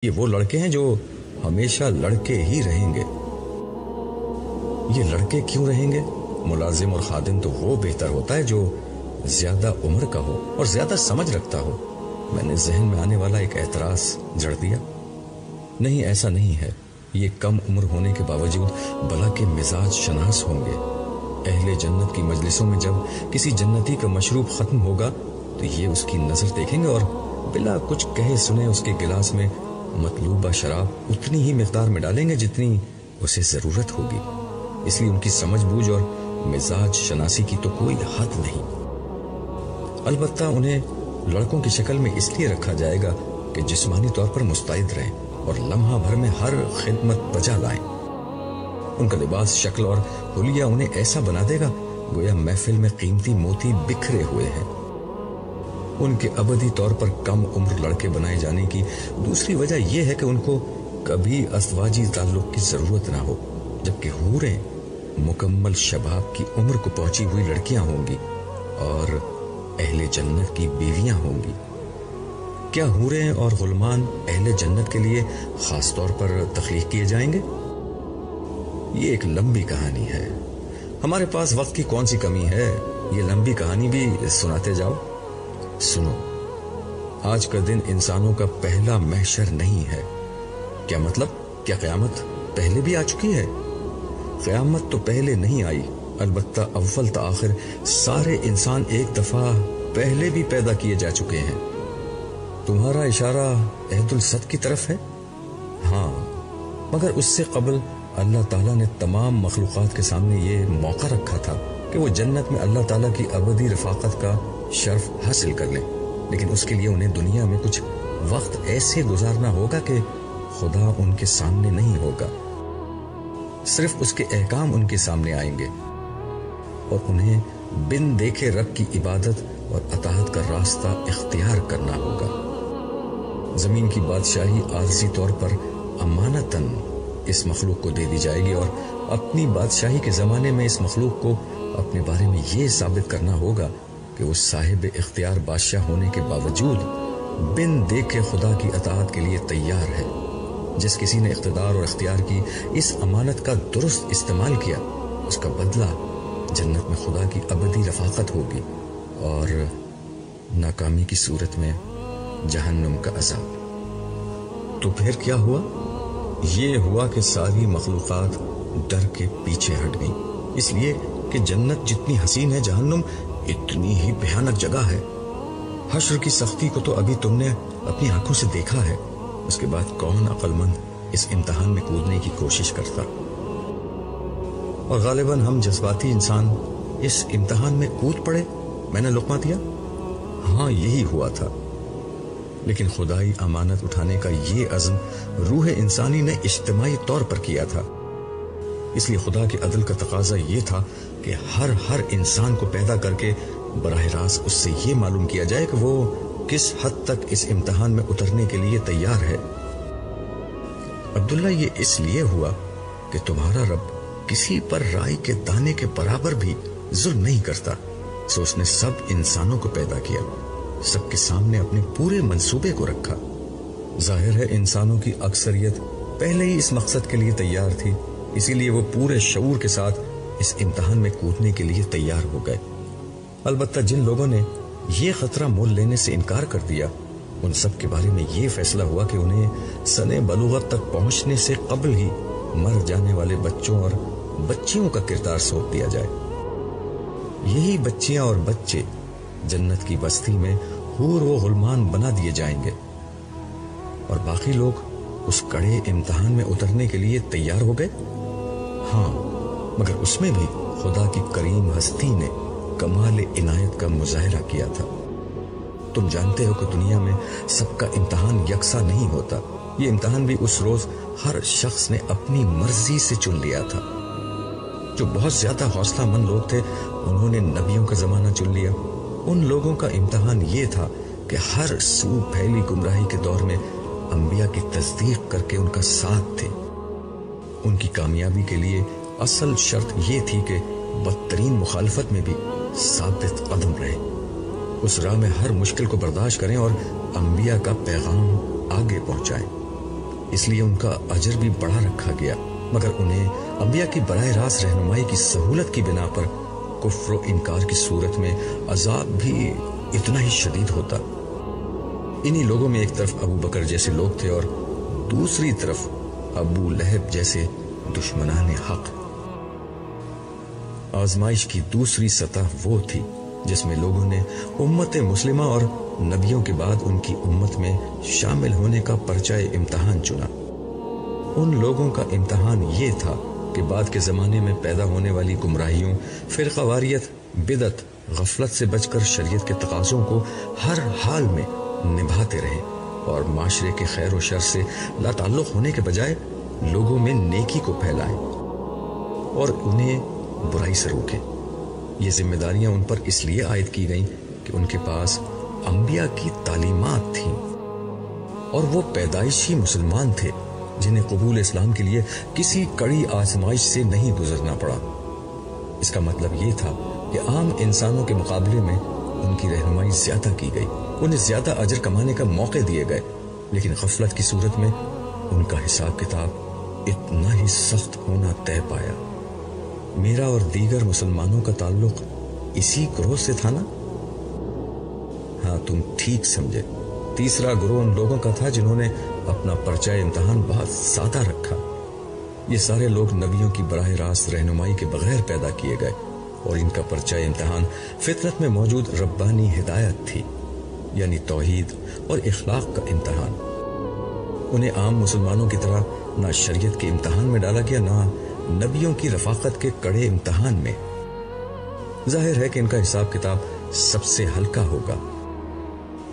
یہ وہ لڑکے ہیں جو ہمیشہ لڑکے ہی رہیں گے۔ یہ لڑکے کیوں رہیں گے؟ ملازم اور خادم تو وہ بہتر ہوتا ہے جو زیادہ عمر کا ہو اور زیادہ سمجھ رکھتا ہو۔ میں نے ذہن میں آنے والا ایک اعتراض جڑ دیا۔ نہیں، ایسا نہیں ہے۔ یہ کم عمر ہونے کے باوجود بلا کے مزاج شناس ہوں گے۔ اہل جنت کی مجلسوں میں جب کسی جنتی کا مشروب ختم ہوگا تو یہ اس کی نظر دیکھیں گے اور بلا کچھ کہے سنے اس کے گلاس میں مطلوبہ شراب اتنی ہی مقدار میں ڈالیں گے جتنی اسے ضرورت ہوگی۔ اس لیے ان کی سمجھ بوجھ اور مزاج شناسی کی تو کوئی حد نہیں۔ البتہ انہیں لڑکوں کی شکل میں اس لیے رکھا جائے گا کہ جسمانی طور پر مستعد رہیں اور لمحہ بھر میں ہر خدمت بجا لائیں۔ ان کا لباس، شکل اور حلیہ انہیں ایسا بنا دے گا گویا محفل میں قیمتی موتی بکھرے ہوئے ہیں۔ ان کے ابدی طور پر کم عمر لڑکے بنائے جانے کی دوسری وجہ یہ ہے کہ ان کو کبھی ازدواجی تعلق کی ضرورت نہ ہو، جبکہ حوریں مکمل شباب کی عمر کو پہنچی ہوئی لڑکیاں ہوں گی اور اہل جنت کی بیویاں ہوں گی۔ کیا حوریں اور غلمان اہل جنت کے لیے خاص طور پر تخلیق کیے جائیں گے؟ یہ ایک لمبی کہانی ہے۔ ہمارے پاس وقت کی کون سی کمی ہے؟ یہ لمبی کہانی بھی سناتے جاؤ۔ سنو، آج کا دن انسانوں کا پہلا محشر نہیں ہے۔ کیا مطلب؟ کیا قیامت پہلے بھی آ چکی ہے؟ قیامت تو پہلے نہیں آئی، البتہ اول تا آخر سارے انسان ایک دفعہ پہلے بھی پیدا کیے جا چکے ہیں۔ تمہارا اشارہ عہد الصد کی طرف ہے؟ ہاں، مگر اس سے قبل اللہ تعالیٰ نے تمام مخلوقات کے سامنے یہ موقع رکھا تھا کہ وہ جنت میں اللہ تعالیٰ کی ابدی رفاقت کا شرف حاصل کر لیں، لیکن اس کے لیے انہیں دنیا میں کچھ وقت ایسے گزارنا ہوگا کہ خدا ان کے سامنے نہیں ہوگا، صرف اس کے احکام ان کے سامنے آئیں گے اور انہیں بن دیکھے رب کی عبادت اور اطاعت کا راستہ اختیار کرنا ہوگا۔ زمین کی بادشاہی عارضی طور پر امانتاً اس مخلوق کو دے دی جائے گی اور اپنی بادشاہی کے زمانے میں اس مخلوق کو اپنے بارے میں یہ ثابت کرنا ہوگا کہ وہ صاحب اختیار بادشاہ ہونے کے باوجود بن دیکھے خدا کی اطاعت کے لیے تیار ہے۔ جس کسی نے اقتدار اور اختیار کی اس امانت کا درست استعمال کیا، اس کا بدلہ جنت میں خدا کی ابدی رفاقت ہوگی اور ناکامی کی صورت میں جہنم کا عذاب۔ تو پھر کیا ہوا؟ یہ ہوا کہ ساری مخلوقات ڈر کے پیچھے ہٹ گئیں، اس لیے کہ جنت جتنی حسین ہے، جہنم اتنی ہی بھیانک جگہ ہے۔ حشر کی سختی کو تو ابھی تم نے اپنی آنکھوں سے دیکھا ہے، اس کے بعد کون عقل مند اس امتحان میں کودنے کی کوشش کرتا؟ اور غالباً ہم جذباتی انسان اس امتحان میں کود پڑے۔ میں نے لقمہ دیا، ہاں یہی ہوا تھا، لیکن خدائی امانت اٹھانے کا یہ عزم روح انسانی نے اجتماعی طور پر کیا تھا۔ اس لیے خدا کے عدل کا تقاضا یہ تھا کہ ہر انسان کو پیدا کر کے براہ راست اس سے یہ معلوم کیا جائے کہ وہ کس حد تک اس امتحان میں اترنے کے لیے تیار ہے۔ عبداللہ، یہ اس لیے ہوا کہ تمہارا رب کسی پر رائی کے دانے کے برابر بھی ظلم نہیں کرتا، سو اس نے سب انسانوں کو پیدا کیا، سب کے سامنے اپنے پورے منصوبے کو رکھا۔ ظاہر ہے انسانوں کی اکثریت پہلے ہی اس مقصد کے لیے تیار تھی، اسی لیے وہ پورے شعور کے ساتھ اس امتحان میں کودنے کے لیے تیار ہو گئے۔ البتہ جن لوگوں نے یہ خطرہ مول لینے سے انکار کر دیا، ان سب کے بارے میں یہ فیصلہ ہوا کہ انہیں سن بلوغت تک پہنچنے سے قبل ہی مر جانے والے بچوں اور بچیوں کا کردار سونپ دیا جائے۔ یہی بچیاں اور بچے جنت کی بستی میں حور و غلمان بنا دیے جائیں گے اور باقی لوگ اس کڑے امتحان میں اترنے کے لیے تیار ہو گئے۔ ہاں، مگر اس میں بھی خدا کی کریم ہستی نے کمال عنایت کا مظاہرہ کیا تھا۔ تم جانتے ہو کہ دنیا میں سب کا امتحان یکساں نہیں ہوتا۔ یہ امتحان بھی اس روز ہر شخص نے اپنی مرضی سے چن لیا تھا۔ جو بہت زیادہ حوصلہ مند لوگ تھے انہوں نے نبیوں کا زمانہ چن لیا۔ ان لوگوں کا امتحان یہ تھا کہ ہر سو پھیلی گمراہی کے دور میں انبیاء کی تصدیق کر کے ان کا ساتھ تھے۔ ان کی کامیابی کے لیے اصل شرط یہ تھی کہ بدترین مخالفت میں بھی ثابت قدم رہے، اس راہ میں ہر مشکل کو برداشت کریں اور انبیاء کا پیغام آگے پہنچائیں۔ اس لیے ان کا اجر بھی بڑا رکھا گیا، مگر انہیں انبیاء کی براہ راست رہنمائی کی سہولت کی بنا پر کفر و انکار کی صورت میں عذاب بھی اتنا ہی شدید ہوتا۔ انہی لوگوں میں ایک طرف ابو بکر جیسے لوگ تھے اور دوسری طرف ابو لہب جیسے دشمنان حق۔ آزمائش کی دوسری سطح وہ تھی جس میں لوگوں نے امت مسلمہ اور نبیوں کے بعد ان کی امت میں شامل ہونے کا پرچہ امتحان چنا۔ ان لوگوں کا امتحان یہ تھا کہ بعد کے زمانے میں پیدا ہونے والی گمراہیوں، فرقہ واریت، بدعت، غفلت سے بچ کر شریعت کے تقاضوں کو ہر حال میں نبھاتے رہیں اور معاشرے کے خیر و شر سے لا تعلق ہونے کے بجائے لوگوں میں نیکی کو پھیلائیں اور انہیں برائی سے روکیں۔ یہ ذمہ داریاں ان پر اس لیے عائد کی گئیں کہ ان کے پاس انبیاء کی تعلیمات تھیں اور وہ پیدائشی مسلمان تھے جنہیں قبول اسلام کے لیے کسی کڑی آزمائش سے نہیں گزرنا پڑا۔ اس کا مطلب یہ تھا کہ عام انسانوں کے مقابلے میں ان کی رہنمائی زیادہ کی گئی، انہیں زیادہ اجر کمانے کا موقع دیے گئے، لیکن غفلت کی صورت میں ان کا حساب کتاب اتنا ہی سخت ہونا طے پایا۔ میرا اور دیگر مسلمانوں کا تعلق اسی گروہ سے تھا نا؟ ہاں، تم ٹھیک سمجھے۔ تیسرا گروہ ان لوگوں کا تھا جنہوں نے اپنا پرچہ امتحان بہت سادہ رکھا۔ یہ سارے لوگ نبیوں کی براہ راست رہنمائی کے بغیر پیدا کیے گئے اور ان کا پرچہ امتحان فطرت میں موجود ربانی ہدایت تھی، یعنی توحید اور اخلاق کا امتحان۔ انہیں عام مسلمانوں کی طرح نہ شریعت کے امتحان میں ڈالا گیا، نہ نبیوں کی رفاقت کے کڑے امتحان میں۔ ظاہر ہے کہ ان کا حساب کتاب سب سے ہلکا ہوگا،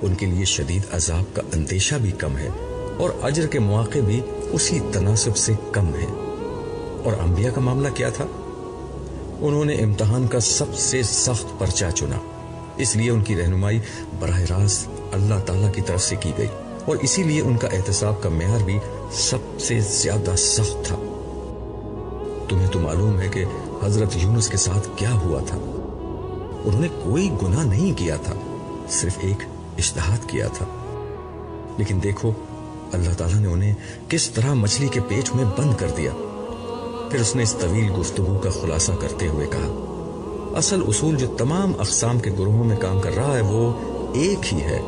ان کے لیے شدید عذاب کا اندیشہ بھی کم ہے اور اجر کے مواقع بھی اسی تناسب سے کم ہے۔ اور انبیاء کا معاملہ کیا تھا؟ انہوں نے امتحان کا سب سے سخت پرچہ چنا، اس لیے ان کی رہنمائی براہ راست اللہ تعالیٰ کی طرف سے کی گئی اور اسی لیے ان کا احتساب کا معیار بھی سب سے زیادہ سخت تھا۔ تمہیں تو معلوم ہے کہ حضرت یونس کے ساتھ کیا ہوا تھا۔ انہوں نے کوئی گناہ نہیں کیا تھا، صرف ایک اجتہاد کیا تھا، لیکن دیکھو اللہ تعالیٰ نے انہیں کس طرح مچھلی کے پیٹ میں بند کر دیا۔ پھر اس نے اس طویل گفتگو کا خلاصہ کرتے ہوئے کہا، اصل اصول جو تمام اقسام کے گروہوں میں کام کر رہا ہے وہ ایک ہی ہے،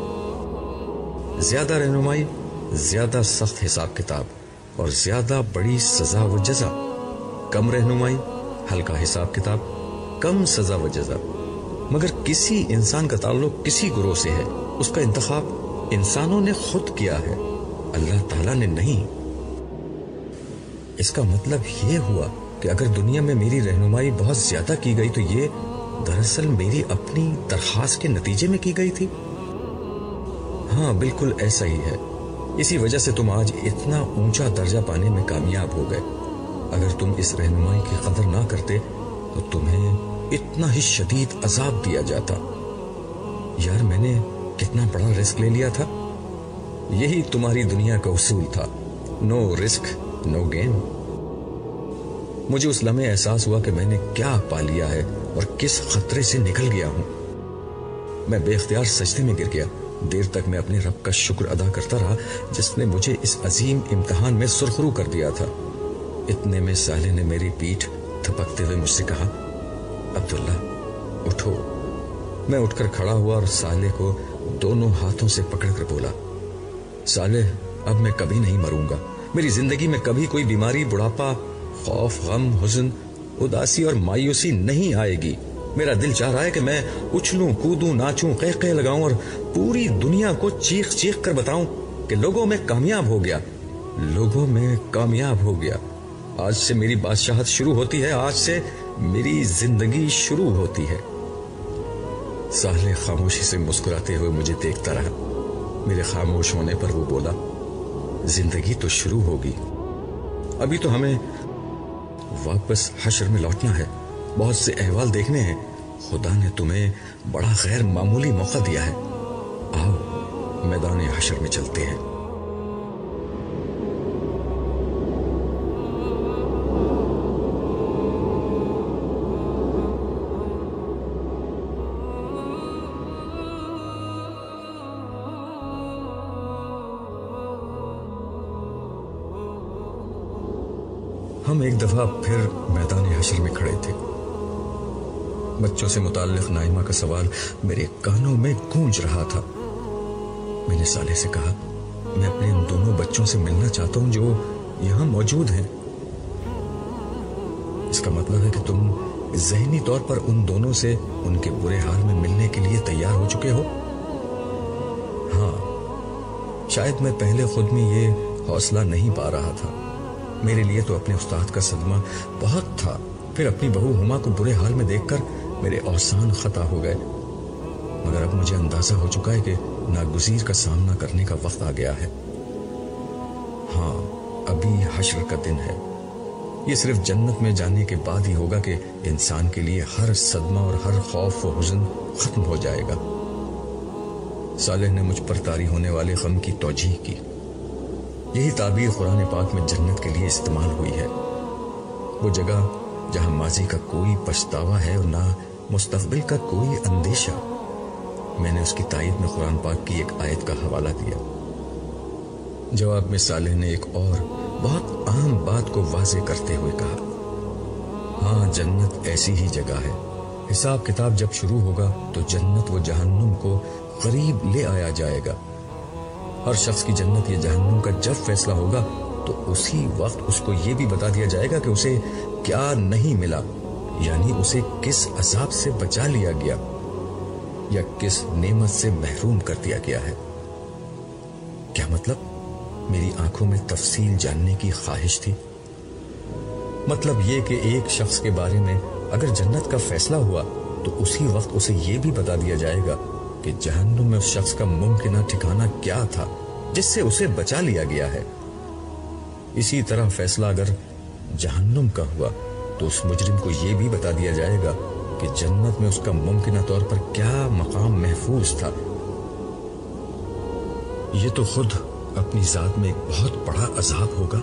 زیادہ رہنمائی، زیادہ سخت حساب کتاب اور زیادہ بڑی سزا و جزا، کم رہنمائی، ہلکا حساب کتاب، کم سزا و جزا۔ مگر کسی انسان کا تعلق کسی گروہ سے ہے، اس کا انتخاب انسانوں نے خود کیا ہے، اللہ تعالیٰ نے نہیں۔ اس کا مطلب یہ ہوا کہ اگر دنیا میں میری رہنمائی بہت زیادہ کی گئی تو یہ دراصل میری اپنی درخواست کے نتیجے میں کی گئی تھی۔ ہاں، بالکل ایسا ہی ہے۔ اسی وجہ سے تم آج اتنا اونچا درجہ پانے میں کامیاب ہو گئے۔ اگر تم اس رہنمائی کی قدر نہ کرتے تو تمہیں اتنا ہی شدید عذاب دیا جاتا۔ یار، میں نے کتنا بڑا رسک لے لیا تھا۔ یہی تمہاری دنیا کا اصول تھا، نو رسک نو گین۔ مجھے اس لمحے احساس ہوا کہ میں نے کیا پا لیا ہے اور کس خطرے سے نکل گیا ہوں۔ میں بے اختیار سجدے میں گر گیا۔ دیر تک میں اپنے رب کا شکر ادا کرتا رہا جس نے مجھے اس عظیم امتحان میں سرخرو کر دیا تھا۔ اتنے میں صالح نے میری پیٹھ تھپکتے ہوئے مجھ سے کہا، عبداللہ اٹھو۔ میں اٹھ کر کھڑا ہوا اور صالح کو دونوں ہاتھوں سے پکڑ کر بولا، صالح، اب میں کبھی نہیں مروں گا۔ میری زندگی میں کبھی کوئی بیماری، بڑھاپا، خوف، غم، حزن، اداسی اور مایوسی نہیں آئے گی۔ میرا دل چاہ رہا ہے کہ میں اچھلوں، کودوں، ناچوں، قہقہے لگاؤں اور پوری دنیا کو چیخ چیخ کر بتاؤں کہ لوگوں میں کامیاب ہو گیا، لوگوں میں کامیاب ہو گیا۔ آج سے میری بادشاہت شروع ہوتی ہے، آج سے میری زندگی شروع ہوتی ہے۔ صالح خاموشی سے مسکراتے ہوئے مجھے دیکھتا رہا۔ میرے خاموش ہونے پر وہ بولا، زندگی تو شروع ہوگی، ابھی تو ہمیں واپس حشر میں لوٹنا ہے، بہت سے احوال دیکھنے ہیں۔ خدا نے تمہیں بڑا غیر معمولی موقع دیا ہے، آؤ میدان حشر میں چلتے ہیں۔ ہم ایک دفعہ پھر میدان حشر میں کھڑے تھے. بچوں سے متعلق نائمہ کا سوال میرے کانوں میں گونج رہا تھا. میں نے صالح سے کہا, میں اپنے ان دونوں بچوں سے ملنا چاہتا ہوں جو یہاں موجود ہیں. اس کا مطلب ہے کہ تم ذہنی طور پر ان دونوں سے ان کے برے حال میں ملنے کے لیے تیار ہو چکے ہو؟ ہاں, شاید میں پہلے خود میں یہ حوصلہ نہیں پا رہا تھا. میرے لیے تو اپنے استاد کا صدمہ بہت تھا. پھر اپنی بہو ہما کو برے حال میں دیکھ کر میرے اوسان خطا ہو گئے. مگر اب مجھے اندازہ ہو چکا ہے کہ ناگزیر کا سامنا کرنے کا وقت آ گیا ہے. ہاں, ابھی حشر کا دن ہے. یہ صرف جنت میں جانے کے بعد ہی ہوگا کہ انسان کے لیے ہر صدمہ اور ہر خوف و حزن ختم ہو جائے گا. صالح نے مجھ پر طاری ہونے والے غم کی توجیح کی. یہی تعبیر قرآن پاک میں جنت کے لیے استعمال ہوئی ہے. وہ جگہ جہاں ماضی کا کوئی پچھتاوا ہے اور نہ مستقبل کا کوئی اندیشہ. میں نے اس کی تائید میں قرآن پاک کی ایک آیت کا حوالہ دیا. جواب میں صالح نے ایک اور بہت اہم بات کو واضح کرتے ہوئے کہا, ہاں, جنت ایسی ہی جگہ ہے. حساب کتاب جب شروع ہوگا تو جنت و جہنم کو قریب لے آیا جائے گا. ہر شخص کی جنت یا جہنم کا جب فیصلہ ہوگا تو اسی وقت اس کو یہ بھی بتا دیا جائے گا کہ اسے کیا نہیں ملا, یعنی اسے کس عذاب سے بچا لیا گیا یا کس نعمت سے محروم کر دیا گیا ہے. کیا مطلب؟ میری آنکھوں میں تفصیل جاننے کی خواہش تھی. مطلب یہ کہ ایک شخص کے بارے میں اگر جنت کا فیصلہ ہوا تو اسی وقت اسے یہ بھی بتا دیا جائے گا کہ جہنم میں اس شخص کا ممکنہ ٹھکانہ کیا تھا جس سے اسے بچا لیا گیا ہے. اسی طرح فیصلہ اگر جہنم کا ہوا تو اس مجرم کو یہ بھی بتا دیا جائے گا کہ جنت میں اس کا ممکنہ طور پر کیا مقام محفوظ تھا. یہ تو خود اپنی ذات میں ایک بہت بڑا عذاب ہوگا.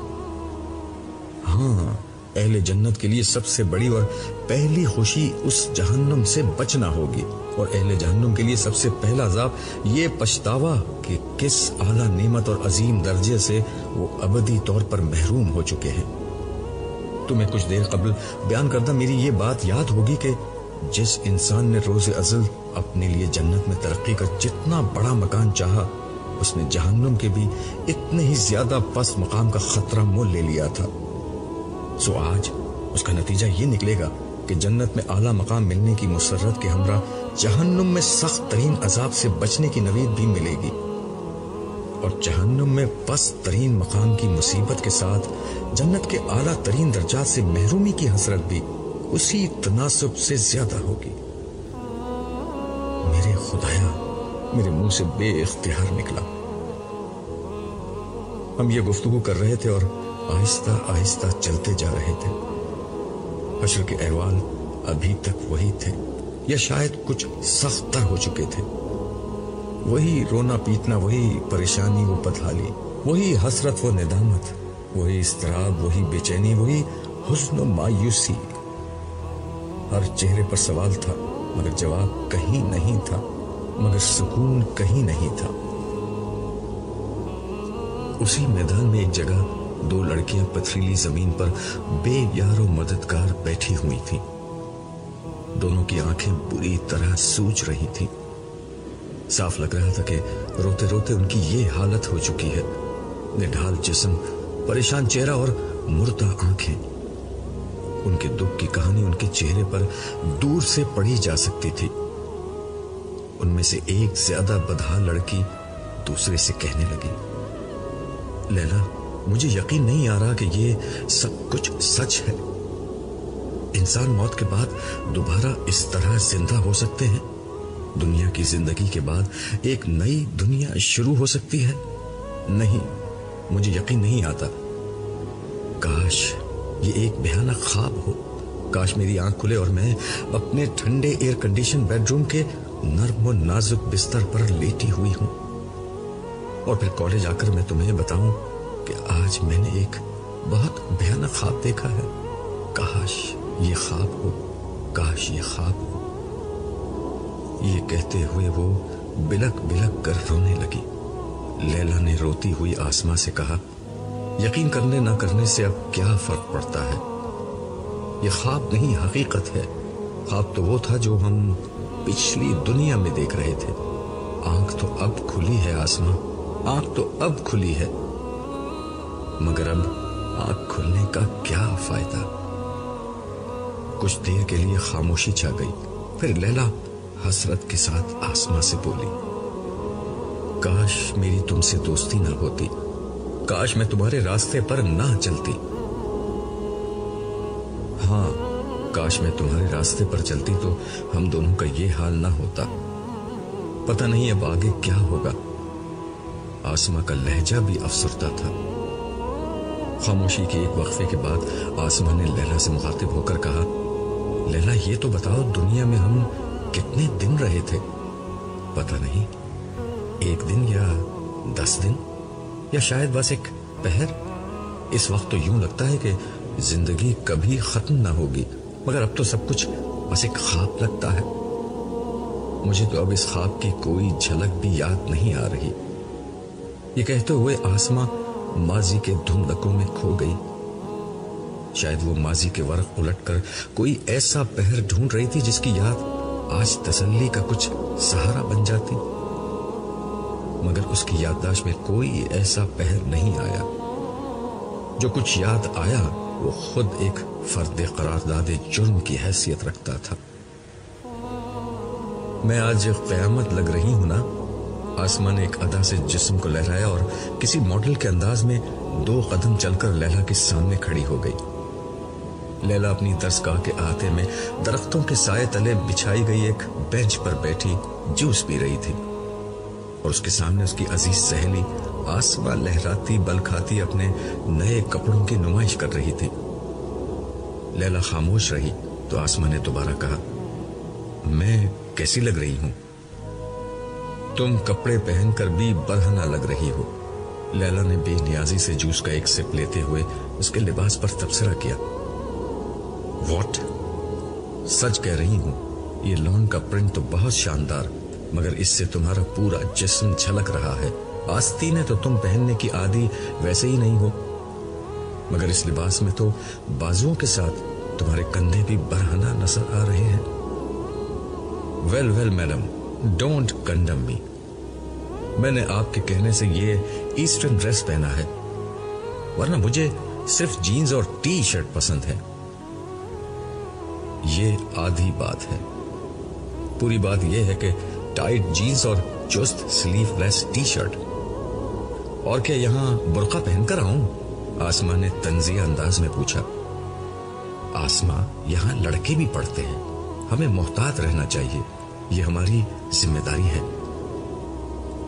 ہاں, اہل جنت کے لیے سب سے بڑی اور پہلی خوشی اس جہنم سے بچنا ہوگی, اور اہل جہنم کے لیے سب سے پہلا عذاب یہ پچھتاوا کہ کس اعلیٰ نعمت اور عظیم درجے سے وہ ابدی طور پر محروم ہو چکے ہیں. تمہیں کچھ دیر قبل بیان کردہ میری یہ بات یاد ہوگی کہ جس انسان نے روز ازل اپنے لیے جنت میں ترقی کا جتنا بڑا مکان چاہا, اس نے جہنم کے بھی اتنے ہی زیادہ پست مقام کا خطرہ مول لے لیا تھا. سو آج اس کا نتیجہ یہ نکلے گا کہ جنت میں اعلیٰ مقام ملنے کی مسرت کے ہمراہ جہنم میں سخت ترین عذاب سے بچنے کی نوید بھی ملے گی, اور جہنم میں پست ترین مقام کی مصیبت کے ساتھ جنت کے اعلیٰ ترین درجات سے محرومی کی حسرت بھی اسی تناسب سے زیادہ ہوگی. میرے خدایا, میرے منہ سے بے اختیار نکلا. ہم یہ گفتگو کر رہے تھے اور آہستہ آہستہ چلتے جا رہے تھے. حشر کے احوال ابھی تک وہی تھے یا شاید کچھ سخت تر ہو چکے تھے. وہی رونا پیٹنا, وہی پریشانی و بدحالی, وہی حسرت و ندامت, وہی اضطراب, وہی بے چینی, وہی حزن و مایوسی. ہر چہرے پر سوال تھا مگر جواب کہیں نہیں تھا, مگر سکون کہیں نہیں تھا. اسی میدان میں ایک جگہ دو لڑکیاں پتھریلی زمین پر بے یار و مددگار بیٹھی ہوئی تھیں. دونوں کی آنکھیں بری طرح سوج رہی تھیں. صاف لگ رہا تھا کہ روتے روتے ان کی یہ حالت ہو چکی ہے. نڈھال جسم, پریشان چہرہ اور مردہ آنکھیں. ان کے دکھ کی کہانی ان کے چہرے پر دور سے پڑھی جا سکتی تھی. ان میں سے ایک زیادہ بدحال لڑکی دوسرے سے کہنے لگی, لیلا, مجھے یقین نہیں آ رہا کہ یہ سب کچھ سچ ہے. انسان موت کے بعد دوبارہ اس طرح زندہ ہو سکتے ہیں. دنیا کی زندگی کے بعد ایک نئی دنیا شروع ہو سکتی ہے. نہیں, مجھے یقین نہیں آتا. کاش یہ ایک بھیانک خواب ہو. کاش میری آنکھ کھلے اور میں اپنے ٹھنڈے ایئر کنڈیشن بیڈ روم کے نرم و نازک بستر پر لیٹی ہوئی ہوں, اور پھر کالج آ کر میں تمہیں بتاؤں کہ آج میں نے ایک بہت بھیانک خواب دیکھا ہے. کاش یہ خواب ہو, کاش یہ خواب ہو. یہ کہتے ہوئے وہ بلک بلک کر رونے لگی. لیلا نے روتی ہوئی آسما سے کہا, یقین کرنے نہ کرنے سے اب کیا فرق پڑتا ہے؟ یہ خواب نہیں، حقیقت ہے۔ خواب تو وہ تھا جو ہم پچھلی دنیا میں دیکھ رہے تھے۔ آنکھ تو اب کھلی ہے آسماں، آنکھ تو اب کھلی ہے، مگر اب آنکھ کھلنے کا کیا فائدہ؟ کچھ دیر کے لیے خاموشی چھا گئی، پھر لیلا حسرت کے ساتھ آسماں سے بولی، کاش میری تم سے دوستی نہ ہوتی، کاش میں تمہارے راستے پر نہ چلتی۔ ہاں، کاش میں تمہارے راستے پر چلتی تو ہم دونوں کا یہ حال نہ ہوتا۔ پتہ نہیں اب آگے کیا ہوگا۔ آسماں کا لہجہ بھی افسردہ تھا۔ خاموشی کے ایک وقفے کے بعد آسماں نے لیلا سے مخاطب ہو کر کہا، لیلا یہ تو بتاؤ دنیا میں ہم کتنے دن رہے تھے؟ پتہ نہیں، 1 دن یا 10 دن یا شاید بس ایک پہر۔ اس وقت تو یوں لگتا ہے کہ زندگی کبھی ختم نہ ہوگی، مگر اب تو سب کچھ بس ایک خواب لگتا ہے۔ مجھے تو اب اس خواب کی کوئی جھلک بھی یاد نہیں آ رہی۔ یہ کہتے ہوئے آسماں ماضی کے دھندلکوں میں کھو گئی۔ شاید وہ ماضی کے ورق الٹ کر کوئی ایسا پہر ڈھونڈ رہی تھی جس کی یاد آج تسلی کا کچھ سہارا بن جاتی، مگر اس کی یادداشت میں کوئی ایسا پہر نہیں آیا۔ جو کچھ یاد آیا وہ خود ایک فرد قرارداد جرم کی حیثیت رکھتا تھا۔ میں آج قیامت لگ رہی ہوں نا؟ آسماں نے ایک ادا سے جسم کو لہرایا اور کسی ماڈل کے انداز میں 2 قدم چل کر لیلا کے سامنے کھڑی ہو گئی۔ لیلا اپنی درسگاہ کے احاطے میں درختوں کے سائے تلے بچھائی گئی ایک بینچ پر بیٹھی جوس پی رہی تھی، اور اس کے سامنے اس کی عزیز سہیلی آسماں لہراتی بل کھاتی اپنے نئے کپڑوں کی نمائش کر رہی تھی۔ لیلا خاموش رہی تو آسماں نے دوبارہ کہا، میں کیسی لگ رہی ہوں؟ تم کپڑے پہن کر بھی برہنہ لگ رہی ہو۔ لیلا نے بے نیازی سے جوس کا ایک سپ لیتے ہوئے اس کے لباس پر تبصرہ کیا۔ واٹ؟ سچ کہہ رہی ہوں، یہ لون کا پرنٹ تو بہت شاندار، مگر اس سے تمہارا پورا جسم جھلک رہا ہے۔ آستینیں تو تم پہننے کی عادی ویسے ہی نہیں ہو، مگر اس لباس میں تو بازوؤں کے ساتھ تمہارے کندھے بھی برہنہ نظر آ رہے ہیں۔ Well well madam, don't condemn me. میں نے آپ کے کہنے سے یہ ایسٹرن ڈریس پہنا ہے، ورنہ مجھے صرف جینز اور ٹی شرٹ پسند ہے۔ یہ آدھی بات ہے، پوری بات یہ ہے کہ ٹائٹ جینز اور چست سلیو لیس ٹی شرٹ۔ اور کیا یہاں برقع پہن کر آؤں؟ آسماں نے طنزیہ انداز میں پوچھا۔ آسماں، یہاں لڑکے بھی پڑھتے ہیں، ہمیں محتاط رہنا چاہیے، یہ ہماری ذمہ داری ہے۔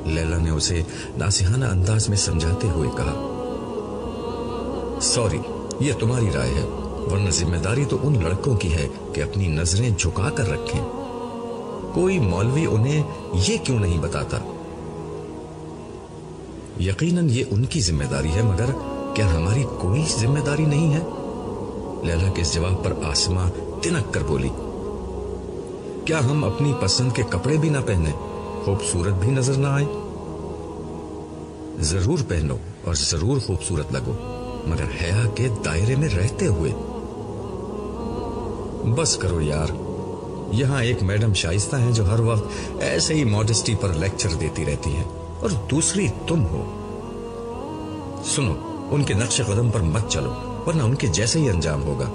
لیلا نے اسے ناصحانہ انداز میں سمجھاتے ہوئے کہا، سوری، یہ تمہاری رائے ہے، ورنہ ذمہ داری تو ان لڑکوں کی ہے کہ اپنی نظریں جھکا کر رکھیں۔ کوئی مولوی انہیں یہ کیوں نہیں بتاتا؟ یقیناً یہ ان کی ذمہ داری ہے، مگر کیا ہماری کوئی ذمہ داری نہیں ہے؟ لیلا کے اس جواب پر آسماں تنک کر بولی، کیا ہم اپنی پسند کے کپڑے بھی نہ پہنے، خوبصورت بھی نظر نہ آئے؟ ضرور پہنو اور ضرور خوبصورت لگو، مگر حیا کے دائرے میں رہتے ہوئے۔ بس کرو یار، یہاں ایک میڈم شائستہ ہیں جو ہر وقت ایسے ہی ماڈسٹی پر لیکچر دیتی رہتی ہیں، اور دوسری تم ہو۔ سنو، ان کے نقش قدم پر مت چلو، ورنہ ان کے جیسے ہی انجام ہوگا۔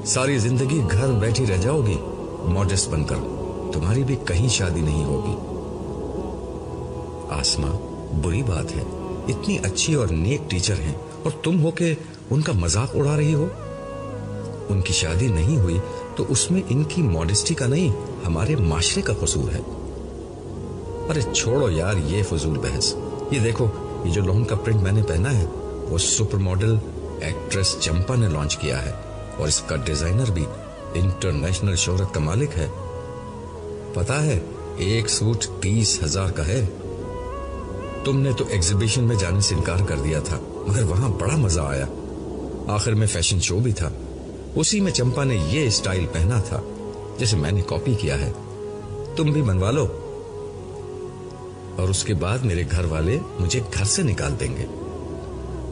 ساری زندگی گھر بیٹھی رہ جاؤ گی ماڈسٹ بن کر، تمہاری بھی کہیں شادی نہیں ہوگی۔ آسماں، بری بات ہے، اتنی اچھی اور نیک ٹیچر ہیں اور تم ہو کے ان کا مذاق اڑا رہی ہو۔ ان کی شادی نہیں ہوئی تو اس میں ان کی ماڈسٹی کا نہیں، ہمارے معاشرے کا قصور ہے۔ ارے چھوڑو یار یہ فضول بحث۔ یہ دیکھو، یہ جو لون کا پرنٹ میں نے پہنا ہے وہ سپر ماڈل ایکٹریس چمپا نے لانچ کیا ہے، اور اس کا ڈیزائنر بھی انٹرنیشنل شہرت کا مالک ہے۔ پتا ہے، ایک سوٹ 30,000 کا ہے۔ تم نے تو ایگزیبیشن میں جانے سے انکار کر دیا تھا، مگر وہاں بڑا مزہ آیا۔ آخر میں فیشن شو بھی تھا، اسی میں چمپا نے یہ اسٹائل پہنا تھا جسے میں نے کاپی کیا ہے۔ تم بھی بنوا لو، اور اس کے بعد میرے گھر والے مجھے گھر سے نکال دیں گے۔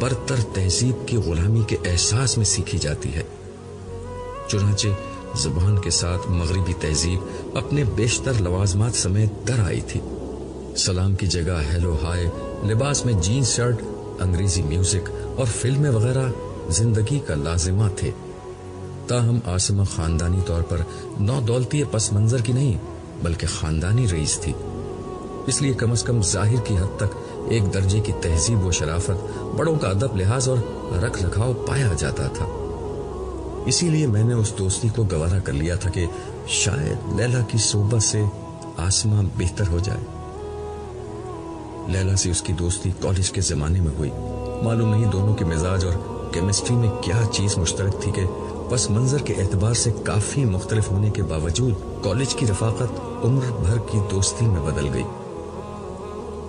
برتر تہذیب کی غلامی کے احساس میں سیکھی جاتی ہے۔ چنانچہ زبان کے ساتھ مغربی تہذیب اپنے بیشتر لوازمات سمیت در آئی تھی۔ سلام کی جگہ ہیلو ہائے، لباس میں جینز شرٹ، انگریزی میوزک اور فلمیں وغیرہ زندگی کا لازمہ تھے۔ تاہم عاصمہ خاندانی طور پر نو دولتی پس منظر کی نہیں بلکہ خاندانی رئیس تھی، اس لیے کم از کم ظاہر کی حد تک ایک درجے کی تہذیب و شرافت، بڑوں کا ادب لحاظ اور رکھ رکھاؤ پایا جاتا تھا۔ اسی لیے میں نے اس دوستی کو گوارا کر لیا تھا کہ شاید لیلا کی صحبت سے عاصمہ بہتر ہو جائے۔ لیلا سے اس کی دوستی کالج کے زمانے میں ہوئی۔ معلوم نہیں دونوں کے مزاج اور کیمسٹری میں کیا چیز مشترک تھی کہ پس منظر کے اعتبار سے کافی مختلف ہونے کے باوجود کالج کی رفاقت عمر بھر کی دوستی میں بدل گئی۔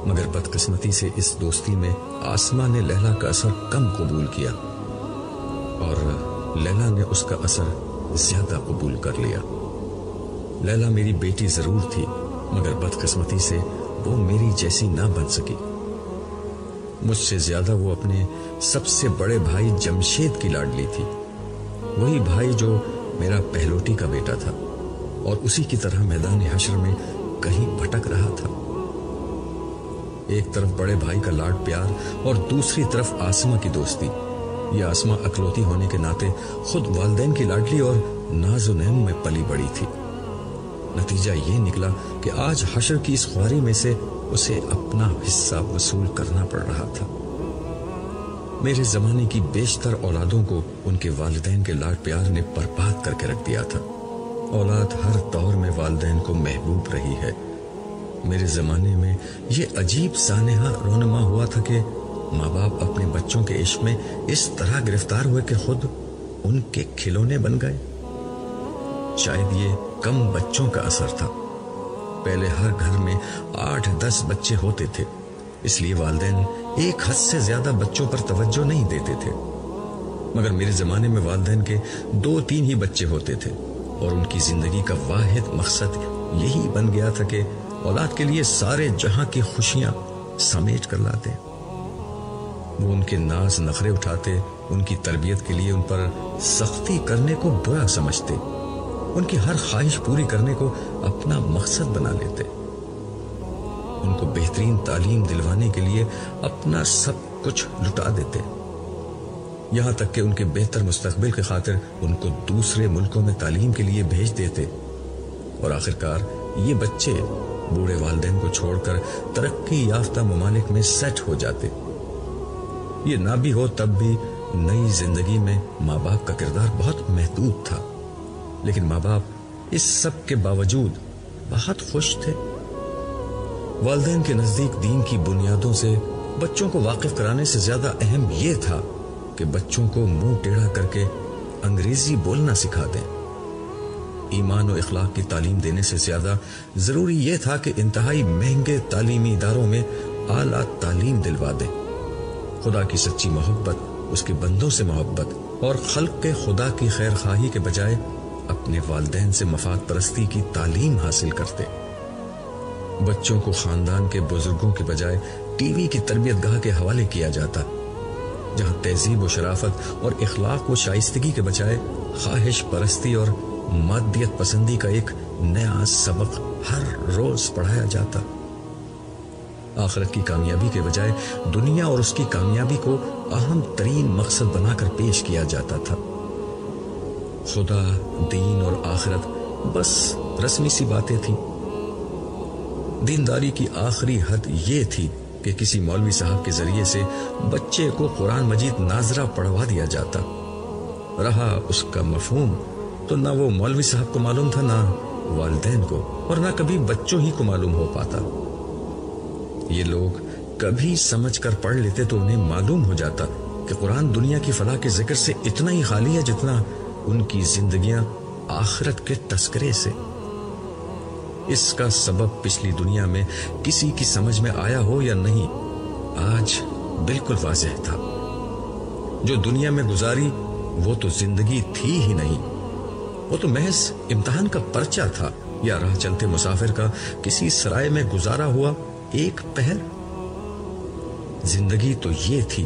مگر بدقسمتی سے اس دوستی میں عاصمہ نے لیلا کا اثر کم قبول کیا اور لیلا نے اس کا اثر زیادہ قبول کر لیا۔ لیلا میری بیٹی ضرور تھی مگر بدقسمتی سے وہ میری جیسی نہ بن سکی۔ مجھ سے زیادہ وہ اپنے سب سے بڑے بھائی جمشید کی لاڈلی تھی، وہی بھائی جو میرا پہلوٹی کا بیٹا تھا اور اسی کی طرح میدان حشر میں کہیں بھٹک رہا تھا۔ ایک طرف بڑے بھائی کا لاڈ پیار اور دوسری طرف عاصمہ کی دوستی۔ یہ عاصمہ اکلوتی ہونے کے ناطے خود والدین کی لاڈلی اور ناز و نعم میں پلی بڑی تھی۔ نتیجہ یہ نکلا کہ آج حشر کی اس خواری میں سے اسے اپنا حصہ وصول کرنا پڑ رہا تھا۔ میرے زمانے کی بیشتر اولادوں کو ان کے والدین کے لاڈ پیار نے برباد کر کے رکھ دیا تھا۔ اولاد ہر دور میں والدین کو محبوب رہی ہے۔ میرے زمانے میں یہ عجیب سانحہ رونما ہوا تھا کہ ماں باپ اپنے بچوں کے عشق میں اس طرح گرفتار ہوئے کہ خود ان کے کھلونے بن گئے۔ شاید یہ کم بچوں کا اثر تھا۔ پہلے ہر گھر میں 8-10 بچے ہوتے تھے، اس لیے والدین ایک حد سے زیادہ بچوں پر توجہ نہیں دیتے تھے۔ مگر میرے زمانے میں والدین کے 2-3 ہی بچے ہوتے تھے اور ان کی زندگی کا واحد مقصد یہی بن گیا تھا کہ اولاد کے لیے سارے جہاں کی خوشیاں سمیٹ کر لاتے۔ وہ ان کے ناز نخرے اٹھاتے، ان کی تربیت کے لیے ان پر سختی کرنے کو برا سمجھتے، ان کی ہر خواہش پوری کرنے کو اپنا مقصد بنا لیتے، ان کو بہترین تعلیم دلوانے کے لیے اپنا سب کچھ لٹا دیتے، یہاں تک کہ ان کے بہتر مستقبل کی خاطر ان کو دوسرے ملکوں میں تعلیم کے لیے بھیج دیتے، اور آخرکار یہ بچے بوڑھے والدین کو چھوڑ کر ترقی یافتہ ممالک میں سیٹ ہو جاتے۔ یہ نہ بھی ہو تب بھی نئی زندگی میں ماں باپ کا کردار بہت محدود تھا، لیکن ماں باپ اس سب کے باوجود بہت خوش تھے۔ والدین کے نزدیک دین کی بنیادوں سے بچوں کو واقف کرانے سے زیادہ اہم یہ تھا کہ بچوں کو منہ ٹیڑھا کر کے انگریزی بولنا سکھا دیں۔ ایمان و اخلاق کی تعلیم دینے سے زیادہ ضروری یہ تھا کہ انتہائی مہنگے تعلیمی اداروں میں اعلیٰ تعلیم دلوا دیں۔ خدا کی سچی محبت، اس کے بندوں سے محبت اور خلق کے خدا کی خیر خواہی کے بجائے اپنے والدین سے مفاد پرستی کی تعلیم حاصل کرتے۔ بچوں کو خاندان کے بزرگوں کے بجائے ٹی وی کی تربیت گاہ کے حوالے کیا جاتا، جہاں تہذیب و شرافت اور اخلاق و شائستگی کے بجائے خواہش پرستی اور مادیت پسندی کا ایک نیا سبق ہر روز پڑھایا جاتا۔ آخرت کی کامیابی کے بجائے دنیا اور اس کی کامیابی کو اہم ترین مقصد بنا کر پیش کیا جاتا تھا۔ خدا، دین اور آخرت بس رسمی سی باتیں تھیں۔ دینداری کی آخری حد یہ تھی کہ کسی مولوی صاحب کے ذریعے سے بچے کو قرآن مجید ناظرہ پڑھوا دیا جاتا۔ رہا اس کا مفہوم تو نہ وہ مولوی صاحب کو معلوم تھا، نہ والدین کو، اور نہ کبھی بچوں ہی کو معلوم ہو پاتا۔ یہ لوگ کبھی سمجھ کر پڑھ لیتے تو انہیں معلوم ہو جاتا کہ قرآن دنیا کی فلاح کے ذکر سے اتنا ہی خالی ہے جتنا ان کی زندگیاں آخرت کے تذکرے سے۔ اس کا سبب پچھلی دنیا میں کسی کی سمجھ میں آیا ہو یا نہیں، آج بالکل واضح تھا۔ جو دنیا میں گزاری وہ تو زندگی تھی ہی نہیں، وہ تو محض امتحان کا پرچہ تھا یا راہ چلتے مسافر کا کسی سرائے میں گزارا ہوا ایک پہر۔ زندگی تو یہ تھی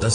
10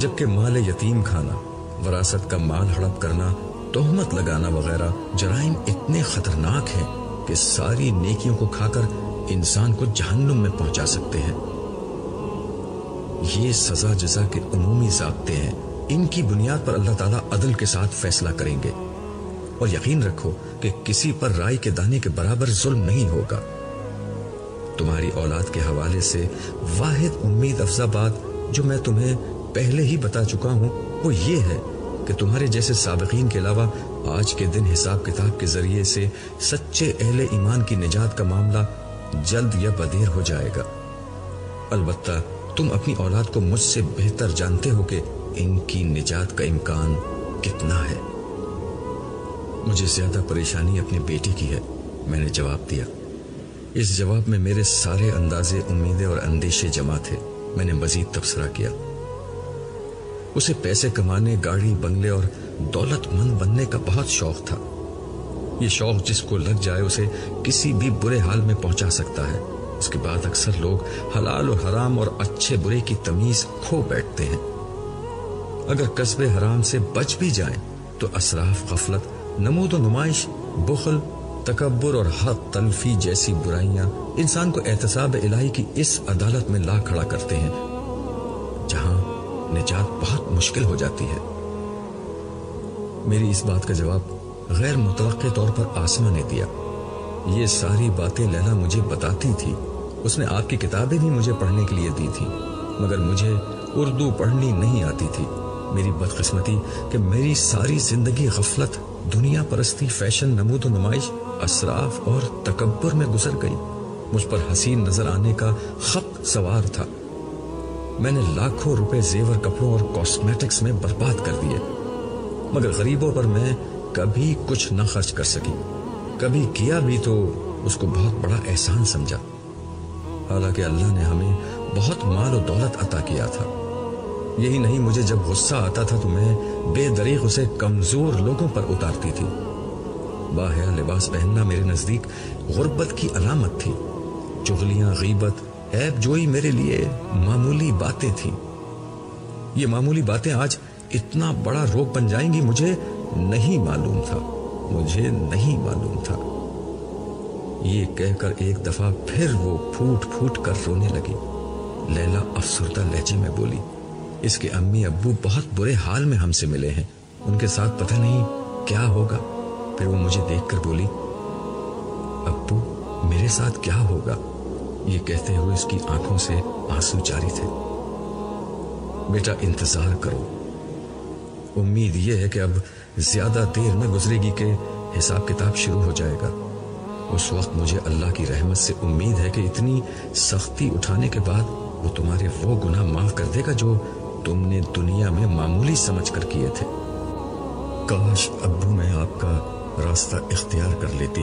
جبکہ مال یتیم کھانا، وراثت کا مال ہڑپ کرنا، تہمت لگانا وغیرہ جرائم اتنے خطرناک ہیں کہ ساری نیکیوں کو کھا کر انسان کو جہنم میں پہنچا سکتے ہیں۔ یہ سزا جزا کے عمومی ضابطے ہیں، ان کی بنیاد پر اللہ تعالیٰ عدل کے ساتھ فیصلہ کریں گے، اور یقین رکھو کہ کسی پر رائی کے دانے کے برابر ظلم نہیں ہوگا۔ تمہاری اولاد کے حوالے سے واحد امید افزا بات جو میں تمہیں پہلے ہی بتا چکا ہوں وہ یہ ہے کہ تمہارے جیسے سابقین کے علاوہ آج کے دن حساب کتاب کے ذریعے سے سچے اہل ایمان کی نجات کا معاملہ جلد یا بدیر ہو جائے گا۔ البتہ تم اپنی اولاد کو مجھ سے بہتر جانتے ہو کہ ان کی نجات کا امکان کتنا ہے۔ مجھے زیادہ پریشانی اپنے بیٹے کی ہے، میں نے جواب دیا۔ اس جواب میں میرے سارے اندازے، امیدیں اور اندیشے جمع تھے۔ میں نے مزید تبصرہ کیا، اسے پیسے کمانے، گاڑی، بنگلے اور دولت مند بننے کا بہت شوق تھا۔ یہ شوق جس کو لگ جائے اسے کسی بھی برے حال میں پہنچا سکتا ہے۔ اس کے بعد اکثر لوگ حلال اور حرام اور اچھے برے کی تمیز کھو بیٹھتے ہیں۔ اگر کسب حرام سے بچ بھی جائیں تو اسراف، غفلت، نمود و نمائش، بخل، تکبر اور حق تلفی جیسی برائیاں انسان کو احتساب الہی کی اس عدالت میں لا کھڑا کرتے ہیں جہاں نجات بہت مشکل ہو جاتی ہے۔ میری اس بات کا جواب غیر متوقع طور پر آسمہ نے دیا۔ یہ ساری باتیں لیلا مجھے بتاتی تھی، اس نے آپ کی کتابیں بھی مجھے پڑھنے کے لیے دی تھی، مگر مجھے اردو پڑھنی نہیں آتی تھی۔ میری بدقسمتی کہ میری ساری زندگی غفلت، دنیا پرستی، فیشن، نمود و نمائش، اسراف اور تکبر میں گزر گئی۔ مجھ پر حسین نظر آنے کا خط سوار تھا۔ میں نے لاکھوں روپے زیور، کپڑوں اور کاسمیٹکس میں برباد کر دیے، مگر غریبوں پر میں کبھی کچھ نہ خرچ کر سکی۔ کبھی کیا بھی تو اس کو بہت بڑا احسان سمجھا، حالانکہ اللہ نے ہمیں بہت مال و دولت عطا کیا تھا۔ یہی نہیں، مجھے جب غصہ آتا تھا تو میں بے دریغ اسے کمزور لوگوں پر اتارتی تھی۔ باحیا لباس پہننا میرے نزدیک غربت کی علامت تھی۔ چغلیاں، غیبت، عیب جوئی میرے لیے معمولی باتیں تھیں۔ یہ معمولی باتیں آج اتنا بڑا روگ بن جائیں گی، مجھے نہیں معلوم تھا۔ یہ کہہ کر ایک دفعہ پھر وہ پھوٹ پھوٹ کر رونے لگی۔ لیلا افسردہ لہجے میں بولی، اس کے امی ابو بہت برے حال میں ہم سے ملے ہیں، ان کے ساتھ پتہ نہیں کیا ہوگا۔ پھر وہ مجھے دیکھ کر بولی، ابو میرے ساتھ کیا ہوگا؟ یہ کہتے ہوئے اس کی آنکھوں سے آنسو جاری تھے۔ بیٹا انتظار کرو، امید یہ ہے کہ اب زیادہ دیر نہ گزرے گی کہ حساب کتاب شروع ہو جائے گا۔ اس وقت مجھے اللہ کی رحمت سے امید ہے کہ اتنی سختی اٹھانے کے بعد وہ تمہارے وہ گناہ معاف کر دے گا جو تم نے دنیا میں معمولی سمجھ کر کیے تھے۔ کاش ابو میں آپ کا راستہ اختیار کر لیتی۔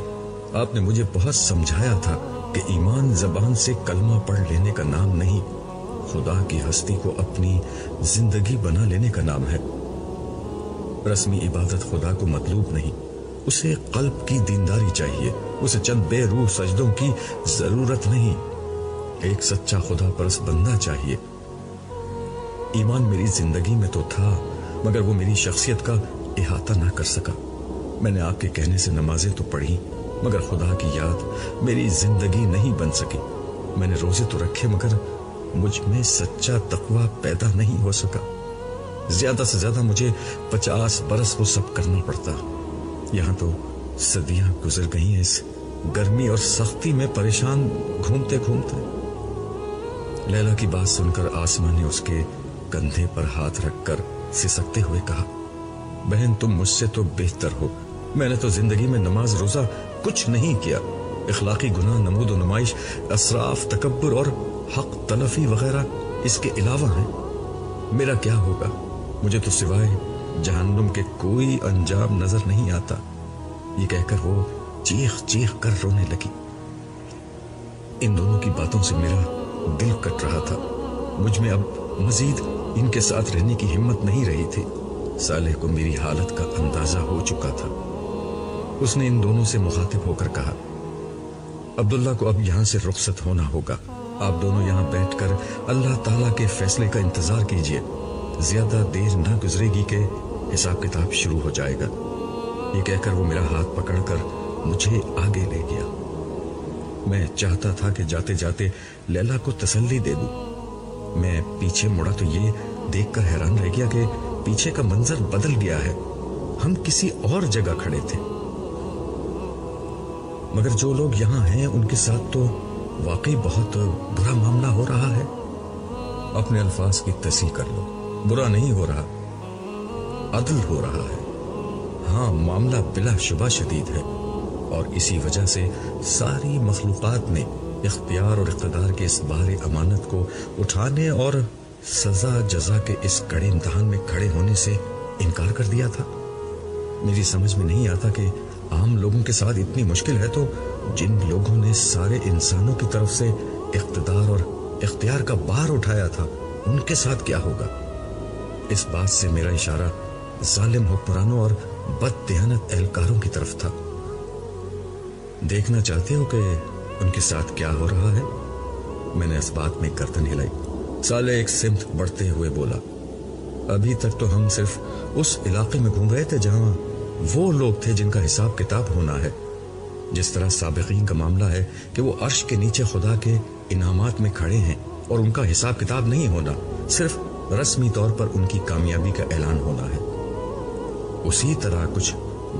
آپ نے مجھے بہت سمجھایا تھا کہ ایمان زبان سے کلمہ پڑھ لینے کا نام نہیں، خدا کی ہستی کو اپنی زندگی بنا لینے کا نام ہے۔ رسمی عبادت خدا کو مطلوب نہیں، اسے قلب کی دینداری چاہیے، اسے چند بے روح سجدوں کی ضرورت نہیں، ایک سچا خدا پرست بندہ چاہیے۔ ایمان میری زندگی میں تو تھا، مگر وہ میری شخصیت کا احاطہ نہ کر سکا۔ میں نے آپ کے کہنے سے نمازیں تو پڑھی، مگر خدا کی یاد میری زندگی نہیں بن سکی۔ میں نے روزے تو رکھے، مگر مجھ میں سچا تقوی پیدا نہیں ہو سکا۔ زیادہ سے زیادہ مجھے 50 برس وہ سب کرنا پڑتا۔ یہاں تو صدیاں گزر گئی ہیں اس گرمی اور سختی میں پریشان گھومتے گھومتے۔ لیلا کی بات سن کر آسماں نے اس کے کندھے پر ہاتھ رکھ کر سسکتے ہوئے کہا، بہن تم مجھ سے تو بہتر ہو، میں نے تو زندگی میں نماز روزہ کچھ نہیں کیا، اخلاقی گناہ، نمود و نمائش، اسراف، تکبر اور حق تلفی وغیرہ اس کے علاوہ ہیں۔ میرا کیا ہوگا؟ مجھے تو سوائے جہنم کے کوئی انجام نظر نہیں آتا۔ یہ کہہ کر وہ چیخ چیخ کر رونے لگی۔ ان دونوں کی باتوں سے میرا دل کٹ رہا تھا۔ مجھ میں اب مزید ان کے ساتھ رہنے کی ہمت نہیں رہی تھی۔ صالح کو میری حالت کا اندازہ ہو چکا تھا۔ اس نے ان دونوں سے مخاطب ہو کر کہا، عبداللہ کو اب یہاں سے رخصت ہونا ہوگا۔ آپ دونوں یہاں بیٹھ کر اللہ تعالیٰ کے فیصلے کا انتظار کیجیے۔ زیادہ دیر نہ گزرے گی کہ حساب کتاب شروع ہو جائے گا۔ یہ کہہ کر وہ میرا ہاتھ پکڑ کر مجھے آگے لے گیا۔ میں چاہتا تھا کہ جاتے جاتے لیلا کو تسلی دے دوں۔ میں پیچھے مڑا تو یہ دیکھ کر حیران رہ گیا کہ پیچھے کا منظر بدل گیا ہے۔ ہم کسی اور جگہ کھڑے تھے، مگر جو لوگ یہاں ہیں ان کے ساتھ تو واقعی بہت برا معاملہ ہو رہا ہے۔ اپنے الفاظ کی تصحیح کر لو، برا نہیں ہو رہا، عدل ہو رہا ہے۔ ہاں، معاملہ بلا شبہ شدید ہے، اور اسی وجہ سے ساری مخلوقات نے اختیار اور اقتدار کے اس بار امانت کو اٹھانے اور سزا جزا کے اس کڑے امتحان میں کھڑے ہونے سے انکار کر دیا تھا۔ میری سمجھ میں نہیں آتا کہ عام لوگوں کے ساتھ اتنی مشکل ہے تو جن لوگوں نے سارے انسانوں کی طرف سے اقتدار اور اختیار کا بار اٹھایا تھا ان کے ساتھ کیا ہوگا۔ اس بات سے میرا اشارہ ظالم حکمرانوں اور بد دیانت اہلکاروں کی طرف تھا۔ دیکھنا چاہتے ہو کہ ان کے ساتھ کیا ہو رہا ہے؟ میں نے اس بات میں گردن ہلائی۔ سالے ایک سمت بڑھتے ہوئے بولا، ابھی تک تو ہم صرف اس علاقے میں گھوم رہے تھے جہاں وہ لوگ تھے جن کا حساب کتاب ہونا ہے۔ جس طرح سابقین کا معاملہ ہے کہ وہ عرش کے نیچے خدا کے انعامات میں کھڑے ہیں اور ان کا حساب کتاب نہیں ہونا، صرف رسمی طور پر ان کی کامیابی کا اعلان ہونا ہے، اسی طرح کچھ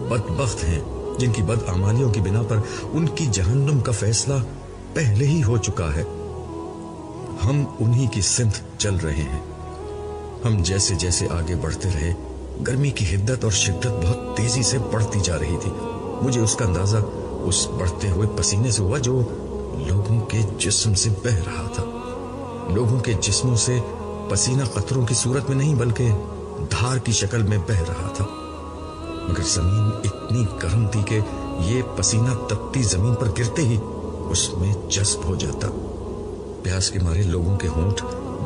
بدبخت ہیں جن کی بدعمالیوں کی بنا پر ان کی جہنم کا فیصلہ پہلے ہی ہو چکا ہے۔ ہم انہی کی سمت چل رہے ہیں۔ ہم جیسے جیسے آگے بڑھتے رہے، گرمی کی حدت اور شدت بہت تیزی سے بڑھتی جا رہی تھی۔ مجھے اس کا اندازہ اس بڑھتے ہوئے پسینے سے ہوا جو لوگوں کے جسم سے بہہ رہا تھا۔ لوگوں کے جسموں سے پسینہ قطروں کی صورت میں نہیں بلکہ دھار کی شکل میں بہہ رہا تھا، مگر زمین اتنی گرم تھی کہ یہ پسینہ تپتی زمین پر گرتے ہی اس میں جذب ہو جاتا۔ پیاس کے مارے لوگوں کے ہونٹ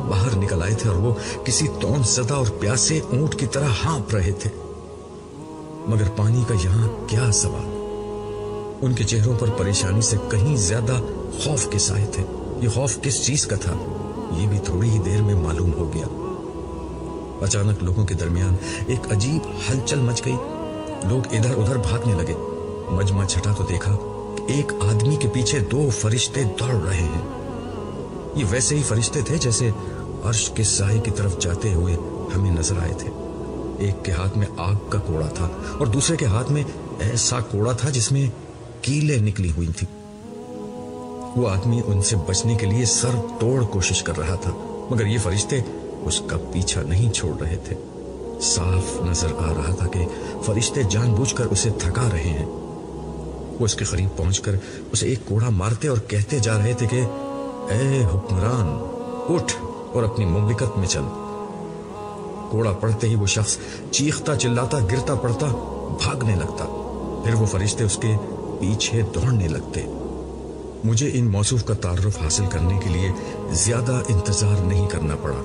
باہر نکل آئے تھے اور وہ کسی طعن زدہ اور پیاسے اونٹ کی طرح ہانپ رہے تھے، مگر پانی کا یہاں کیا سوال۔ ان کے چہروں پر پریشانی سے کہیں زیادہ خوف کے سائے تھے۔ یہ خوف کس چیز کا تھا یہ بھی تھوڑی ہی دیر میں معلوم ہو گیا۔ اچانک لوگوں کے درمیان ایک عجیب ہلچل مچ گئی۔ لوگ ادھر ادھر بھاگنے لگے۔ مجمع چھٹا تو دیکھا کہ ایک آدمی کے پیچھے دو فرشتے دوڑ رہے ہیں۔ یہ ویسے ہی فرشتے تھے جیسے عرش کے سائے کی طرف جاتے ہوئے ہمیں نظر آئے تھے۔ ایک کے ہاتھ میں آگ کا کوڑا تھا اور دوسرے کے ہاتھ میں ایسا کوڑا تھا جس میں کیلیں نکلی ہوئی تھی۔ وہ آدمی ان سے بچنے کے لیے سر توڑ کوشش کر رہا تھا، مگر یہ فرشتے اس کا پیچھا نہیں چھوڑ رہے تھے۔ صاف نظر آ رہا تھا کہ فرشتے جان بوجھ کر اسے تھکا رہے ہیں۔ وہ اس کے قریب پہنچ کر اسے ایک کوڑا مارتے اور کہتے جا رہے تھے کہ اے حکمران، اٹھ اور اپنی مملکت میں چل۔ کوڑا پڑتے ہی وہ شخص چیختا چلاتا گرتا پڑتا بھاگنے لگتا، پھر وہ فرشتے اس کے پیچھے دوڑنے لگتے۔ مجھے ان موصوف کا تعارف حاصل کرنے کے لیے زیادہ انتظار نہیں کرنا پڑا۔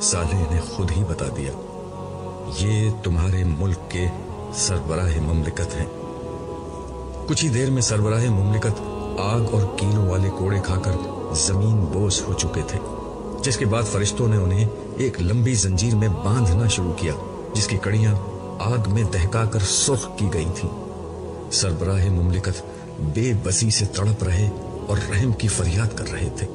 صالح نے خود ہی بتا دیا، یہ تمہارے ملک کے سربراہ مملکت ہیں۔ کچھ ہی دیر میں سربراہ مملکت آگ اور کیلوں والے کوڑے کھا کر زمین بوس ہو چکے تھے، جس کے بعد فرشتوں نے انہیں ایک لمبی زنجیر میں باندھنا شروع کیا جس کی کڑیاں آگ میں دہکا کر سرخ کی گئی تھیں۔ سربراہ مملکت بے بسی سے تڑپ رہے اور رحم کی فریاد کر رہے تھے،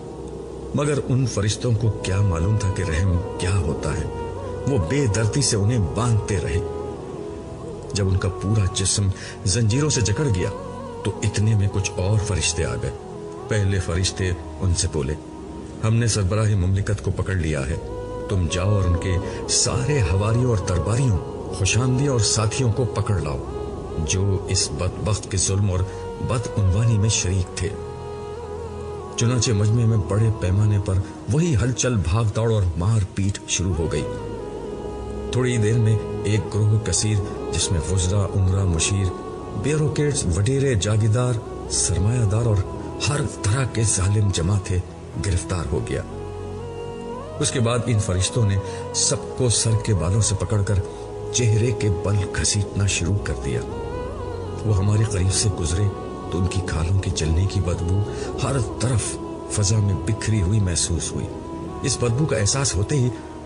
مگر ان فرشتوں کو کیا معلوم تھا کہ رحم کیا ہوتا ہے۔ وہ بے دردی سے انہیں باندھتے رہے۔ جب ان کا پورا جسم زنجیروں سے جکڑ گیا تو اتنے میں کچھ اور فرشتے آ گئے۔ پہلے فرشتے ان سے بولے، ہم نے سربراہ مملکت کو پکڑ لیا ہے، تم جاؤ اور ان کے سارے حواریوں اور درباریوں، خوشامدیوں اور ساتھیوں کو پکڑ لاؤ جو اس بدبخت کے ظلم اور بدعنوانی میں شریک تھے۔ چنانچہ مجمع میں بڑے پیمانے پر وہی ہلچل، بھاگ دوڑ اور مار پیٹ شروع ہو گئی۔ تھوڑی دیر میں ایک گروہ کثیر جس میں وزراء، امراء، مشیر، بیوروکریٹس، وڈیرے، جاگیردار، سرمایہ دار اور ہر طرح کے ظالم جمع تھے گرفتار ہو گیا۔ اس کے بعد ان فرشتوں نے سب کو سر کے بالوں سے پکڑ کر چہرے کے بل گھسیٹنا شروع کر دیا۔ وہ ہمارے قریب سے گزرے تو ان کی کھالوں کے جلنے کی بدبو ہر طرف فضا میں بکھری ہوئی محسوس ہوئی۔ اس بدبو کا احساس ہوتے ہی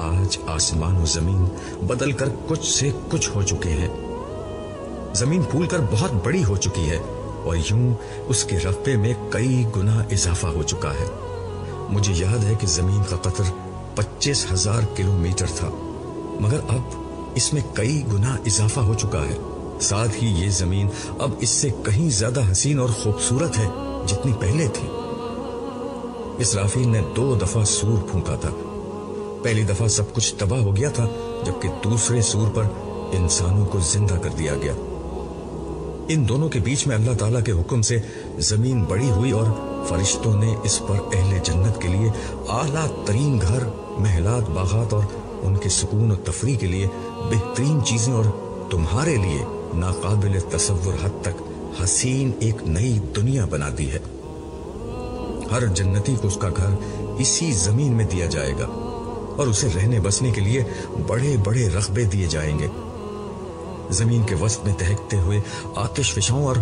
آج آسمان و زمین بدل کر کچھ سے کچھ ہو چکے ہیں. زمین پھول کر بہت بڑی ہو چکی ہے اور یوں اس کے رقبے میں کئی گنا اضافہ ہو چکا ہے. مجھے یاد ہے کہ زمین کا قطر 25,000 کلومیٹر تھا، مگر اب اس میں کئی گنا اضافہ ہو چکا ہے. ساتھ ہی یہ زمین اب اس سے کہیں زیادہ حسین اور خوبصورت ہے جتنی پہلے تھی. اسرافیل نے 2 دفعہ سور پھونکا تھا. پہلی دفعہ سب کچھ تباہ ہو گیا تھا، جبکہ دوسرے سور پر انسانوں کو زندہ کر دیا گیا. ان دونوں کے بیچ میں اللہ تعالیٰ کے حکم سے زمین بڑی ہوئی اور فرشتوں نے اس پر اہل جنت کے لیے اعلیٰ ترین گھر، محلات، باغات اور ان کے سکون و تفریح کے لیے بہترین چیزیں اور تمہارے لیے ناقابل تصور حد تک حسین ایک نئی دنیا بنا دی ہے. ہر جنتی کو اس کا گھر اسی زمین میں دیا جائے گا اور اسے رہنے بسنے کے لیے بڑے بڑے رقبے دیے جائیں گے. زمین کے وسط میں دہکتے ہوئے آتش فشاں اور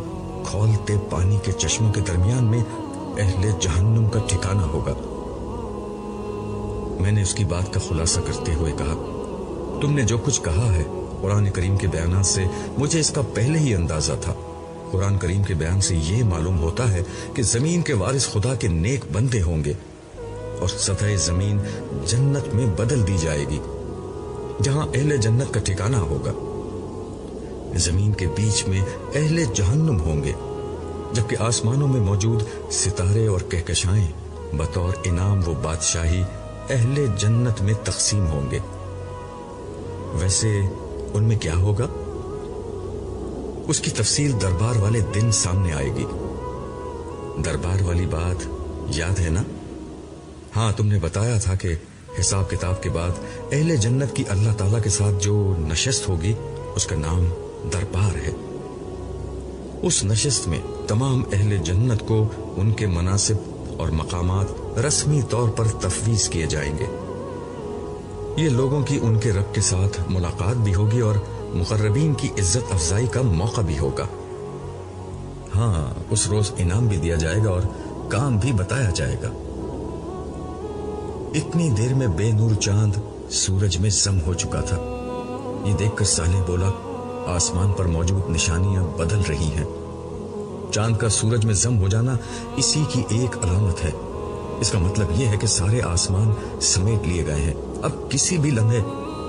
کھولتے پانی کے چشموں کے درمیان میں اہل جہنم کا ٹھکانہ ہوگا. میں نے اس کی بات کا خلاصہ کرتے ہوئے کہا، تم نے جو کچھ کہا ہے قرآن کریم کے بیانات سے مجھے اس کا پہلے ہی اندازہ تھا. قرآن کریم کے بیان سے یہ معلوم ہوتا ہے کہ زمین کے وارث خدا کے نیک بندے ہوں گے اور سطح زمین جنت میں بدل دی جائے گی جہاں اہل جنت کا ٹھکانہ ہوگا. زمین کے بیچ میں اہل جہنم ہوں گے، جبکہ آسمانوں میں موجود ستارے اور کہکشائیں بطور انعام و بادشاہی اہل جنت میں تقسیم ہوں گے. ویسے ان میں کیا ہوگا؟ اس کی تفصیل دربار والے دن سامنے آئے گی. دربار والی بات یاد ہے نا؟ ہاں، تم نے بتایا تھا کہ حساب کتاب کے بعد اہل جنت کی اللہ تعالیٰ کے ساتھ جو نشست ہوگی اس کا نام دربار ہے. اس نشست میں تمام اہل جنت کو ان کے مناصب اور مقامات رسمی طور پر تفویض کیے جائیں گے. یہ لوگوں کی ان کے رب کے ساتھ ملاقات بھی ہوگی اور مقربین کی عزت افزائی کا موقع بھی ہوگا. ہاں، اس روز انعام بھی دیا جائے گا اور کام بھی بتایا جائے گا. اتنی دیر میں بے نور چاند سورج میں ضم ہو چکا تھا. یہ دیکھ کر صالح بولا، آسمان پر موجود نشانیاں بدل رہی ہیں. چاند کا سورج میں ضم ہو جانا اسی کی ایک علامت ہے. اس کا مطلب یہ ہے کہ سارے آسمان سمیٹ لیے گئے ہیں. اب کسی بھی لمحے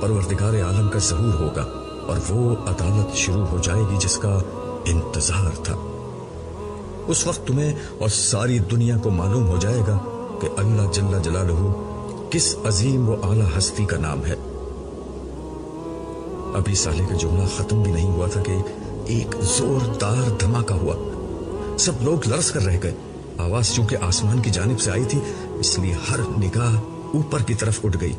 پروردگار عالم کا ظہور ہوگا اور وہ عدالت شروع ہو جائے گی جس کا انتظار تھا. اس وقت تمہیں اور ساری دنیا کو معلوم ہو جائے گا کہ اللہ جل جلالہ کس عظیم و اعلیٰ ہستی کا نام ہے. ابھی صالح کا جملہ ختم بھی نہیں ہوا تھا کہ ایک زوردار دھماکہ ہوا. سب لوگ لرز کر رہ گئے. آواز چونکہ آسمان کی جانب سے آئی تھی اس لیے ہر نگاہ اوپر کی طرف اٹھ گئی.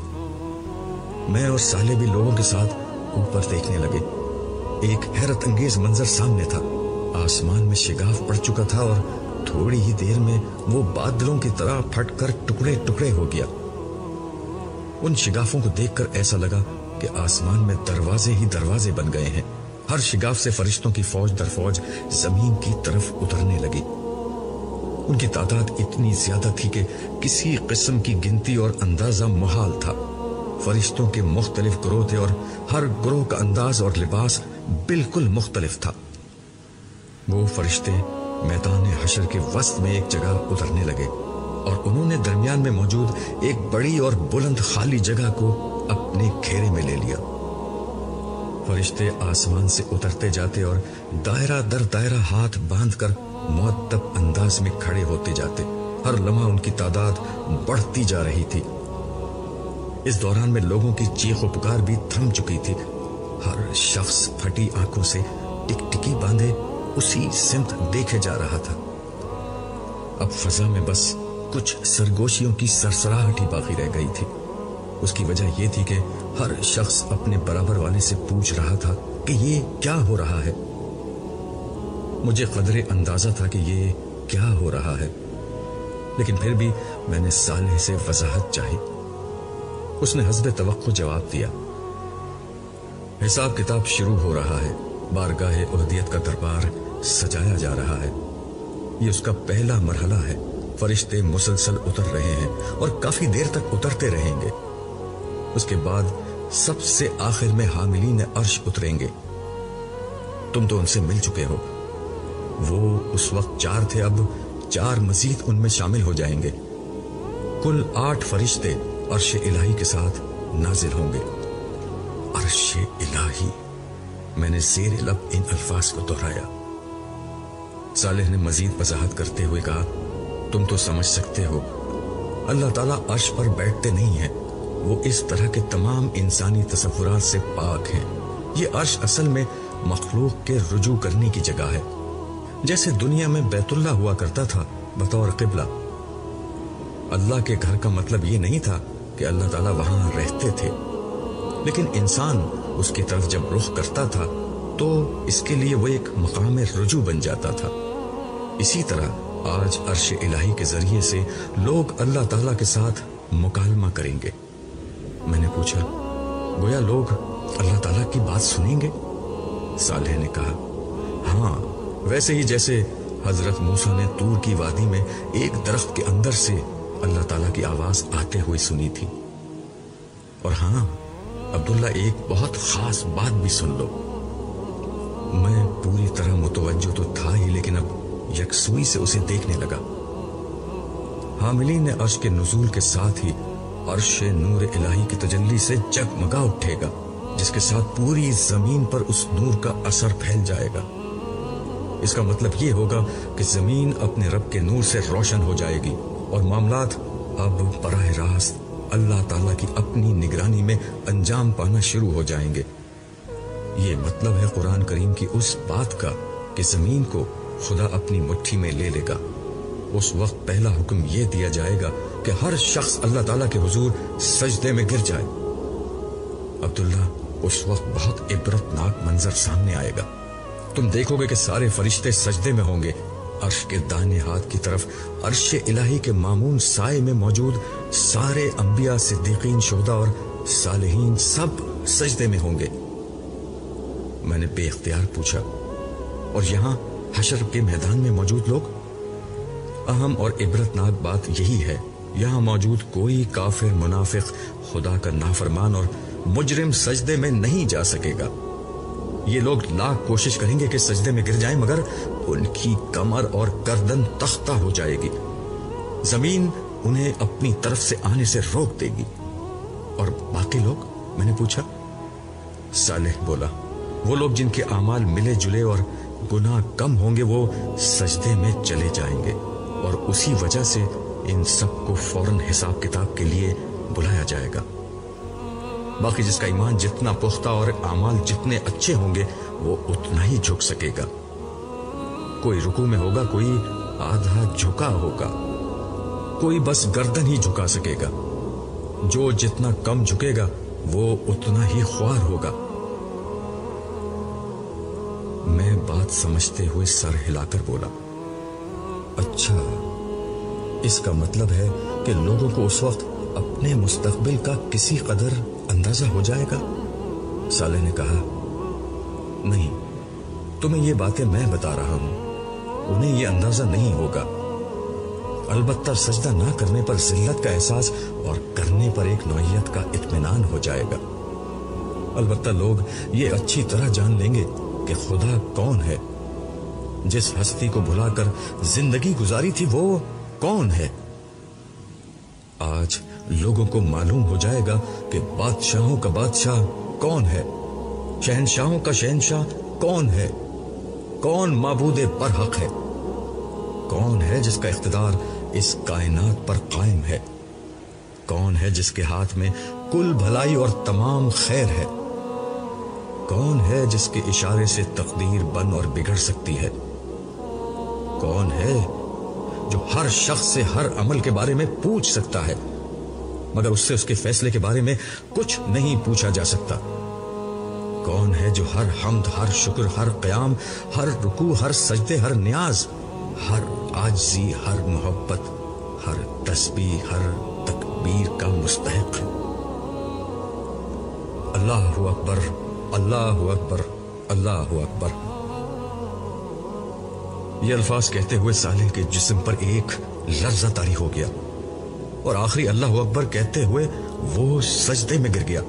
میں اور صالح بھی لوگوں کے ساتھ اوپر دیکھنے لگے. ایک حیرت انگیز منظر سامنے تھا. آسمان میں شگاف پڑ چکا تھا اور تھوڑی ہی دیر میں وہ بادلوں کی طرح پھٹ کر ٹکڑے ٹکڑے ہو گیا. ان شگافوں کو دیکھ کر ایسا لگا کہ آسمان میں دروازے ہی دروازے بن گئے ہیں. ہر شگاف سے فرشتوں کی فوج در فوج زمین کی طرف اترنے لگی. ان کی تعداد اتنی زیادہ تھی کہ کسی قسم کی گنتی اور اندازہ محال تھا. فرشتوں کے مختلف گروہ تھے اور ہر گروہ کا انداز اور لباس بالکل مختلف تھا. وہ فرشتے میدان حشر کے وسط میں ایک جگہ اترنے لگے اور انہوں نے درمیان میں موجود ایک بڑی اور بلند خالی جگہ کو اپنے گھیرے میں لے لیا. فرشتے آسمان سے اترتے جاتے اور دائرہ در دائرہ ہاتھ باندھ کر معدب انداز میں کھڑے ہوتے جاتے. ہر لمحہ ان کی تعداد بڑھتی جا رہی تھی. اس دوران میں لوگوں کی چیخ و پکار بھی تھم چکی تھی. ہر شخص پھٹی آنکھوں سے ٹکٹکی باندھے اسی سمت دیکھے جا رہا تھا. اب فضا میں بس کچھ سرگوشیوں کی سرسراہٹ ہی باقی رہ گئی تھی. اس کی وجہ یہ تھی کہ ہر شخص اپنے برابر والے سے پوچھ رہا تھا کہ یہ کیا ہو رہا ہے. مجھے قدرے اندازہ تھا کہ یہ کیا ہو رہا ہے، لیکن پھر بھی میں نے صالح سے وضاحت چاہی. اس نے حسب توقع جواب دیا، حساب کتاب شروع ہو رہا ہے. بارگاہ احدیت کا دربار سجایا جا رہا ہے. یہ اس کا پہلا مرحلہ ہے. فرشتے مسلسل اتر رہے ہیں اور کافی دیر تک اترتے رہیں گے. اس کے بعد سب سے آخر میں حاملین عرش اتریں گے. تم تو ان سے مل چکے ہو. وہ اس وقت 4 تھے، اب 4 مزید ان میں شامل ہو جائیں گے. کل 8 فرشتے عرش الہی کے ساتھ نازل ہوں گے. عرش الہی، میں نے زیر لب ان الفاظ کو دہرایا. صالح نے مزید وضاحت کرتے ہوئے کہا، تم تو سمجھ سکتے ہو اللہ تعالیٰ عرش پر بیٹھتے نہیں ہیں. وہ اس طرح کے تمام انسانی تصورات سے پاک ہیں. یہ عرش اصل میں مخلوق کے رجوع کرنے کی جگہ ہے. جیسے دنیا میں بیت اللہ ہوا کرتا تھا بطور قبلہ. اللہ کے گھر کا مطلب یہ نہیں تھا کہ اللہ تعالیٰ وہاں رہتے تھے، لیکن انسان اس کی طرف جب رخ کرتا تھا تو اس کے لیے وہ ایک مقام رجوع بن جاتا تھا. اسی طرح آج عرش الہی کے ذریعے سے لوگ اللہ تعالیٰ کے ساتھ مکالمہ کریں گے. میں نے پوچھا، گویا لوگ اللہ تعالیٰ کی بات سنیں گے؟ صالح نے کہا، ہاں، ویسے ہی جیسے حضرت موسیٰ نے طور کی وادی میں ایک درخت کے اندر سے اللہ تعالیٰ کی آواز آتے ہوئے سنی تھی. اور ہاں عبداللہ، ایک بہت خاص بات بھی سن لو. میں پوری طرح متوجہ تو تھا ہی، لیکن اب یکسوئی سے اسے دیکھنے لگا. حاملین عرش کے نزول کے ساتھ ہی عرش نور الہی کی تجلی سے جگمگا اٹھے گا، جس کے ساتھ پوری زمین پر اس نور کا اثر پھیل جائے گا. اس کا مطلب یہ ہوگا کہ زمین اپنے رب کے نور سے روشن ہو جائے گی اور معاملات اب براہ راست اللہ تعالیٰ کی اپنی نگرانی میں انجام پانا شروع ہو جائیں گے. یہ مطلب ہے قرآن کریم کی اس بات کا کہ زمین کو خدا اپنی مٹھی میں لے لے گا. اس وقت پہلا حکم یہ دیا جائے گا کہ ہر شخص اللہ تعالیٰ کے حضور سجدے میں گر جائے. عبداللہ، اس وقت بہت عبرتناک منظر سامنے آئے گا. تم دیکھو گے کہ سارے فرشتے سجدے میں ہوں گے. عرش کے دائیں ہاتھ کی طرف عرش الہی کے مامون سائے میں موجود سارے انبیاء، صدیقین، شہداء اور صالحین سب سجدے میں ہوں گے. میں نے بے اختیار پوچھا، اور یہاں حشر کے میدان میں موجود لوگ؟ اہم اور عبرتناک بات یہی ہے، یہاں موجود کوئی کافر، منافق، خدا کا نافرمان اور مجرم سجدے میں نہیں جا سکے گا. یہ لوگ لاکھ کوشش کریں گے کہ سجدے میں گر جائیں، مگر ان کی کمر اور گردن تختہ ہو جائے گی. زمین انہیں اپنی طرف سے آنے سے روک دے گی. اور باقی لوگ؟ میں نے پوچھا. صالح بولا، وہ لوگ جن کے اعمال ملے جلے اور گناہ کم ہوں گے وہ سجدے میں چلے جائیں گے، اور اسی وجہ سے ان سب کو فوراً حساب کتاب کے لیے بلایا جائے گا. باقی جس کا ایمان جتنا پختہ اور اعمال جتنے اچھے ہوں گے وہ اتنا ہی جھک سکے گا. کوئی رکوع میں ہوگا، کوئی آدھا جھکا ہوگا، کوئی بس گردن ہی جھکا سکے گا. جو جتنا کم جھکے گا وہ اتنا ہی خوار ہوگا. میں بات سمجھتے ہوئے سر ہلا کر بولا، اچھا، اس کا مطلب ہے کہ لوگوں کو اس وقت اپنے مستقبل کا کسی قدر اندازہ ہو جائے گا؟ صالح نے کہا، نہیں، تمہیں یہ باتیں میں بتا رہا ہوں، انہیں یہ اندازہ نہیں ہوگا. البتہ سجدہ نہ کرنے پر ذلت کا احساس اور کرنے پر ایک نوعیت کا اطمینان ہو جائے گا. البتہ لوگ یہ اچھی طرح جان لیں گے کہ خدا کون ہے. جس ہستی کو بھلا کر زندگی گزاری تھی وہ کون ہے. آج لوگوں کو معلوم ہو جائے گا کہ بادشاہوں کا بادشاہ کون ہے، شہنشاہوں کا شہنشاہ کون ہے، کون معبود برحق ہے، کون ہے جس کا اقتدار اس کائنات پر قائم ہے، کون ہے جس کے ہاتھ میں کل بھلائی اور تمام خیر ہے، کون ہے جس کے اشارے سے تقدیر بن اور بگڑ سکتی ہے، کون ہے جو ہر شخص سے ہر عمل کے بارے میں پوچھ سکتا ہے مگر اس سے اس کے فیصلے کے بارے میں کچھ نہیں پوچھا جا سکتا، کون ہے جو ہر حمد، ہر شکر، ہر قیام، ہر رکوع، ہر سجدے، ہر نیاز، ہر عاجزی، ہر محبت، ہر تسبیح، ہر تکبیر کا مستحق ہے. اللہ اکبر، اللہ اکبر، اللہ اکبر. یہ الفاظ کہتے ہوئے صالح کے جسم پر ایک لرزہ طاری ہو گیا اور آخری اللہ اکبر کہتے ہوئے وہ سجدے میں گر گیا۔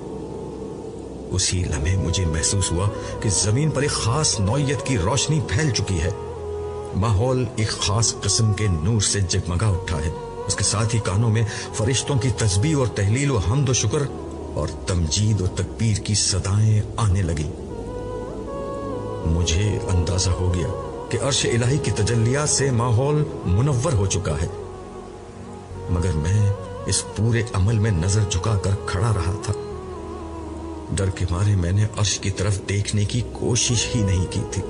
اسی لمحے مجھے محسوس ہوا کہ زمین پر ایک خاص نوعیت کی روشنی پھیل چکی ہے۔ ماحول ایک خاص قسم کے نور سے جگمگا اٹھا ہے۔ اس کے ساتھ ہی کانوں میں فرشتوں کی تسبیح اور تحلیل و حمد و شکر اور تمجید و تکبیر کی صدائیں آنے لگیں۔ مجھے اندازہ ہو گیا کہ عرش الہی کی تجلیات سے ماحول منور ہو چکا ہے، مگر میں اس پورے عمل میں نظر جھکا کر کھڑا رہا تھا۔ ڈر کے مارے میں نے عرش کی طرف دیکھنے کی کوشش ہی نہیں کی تھی۔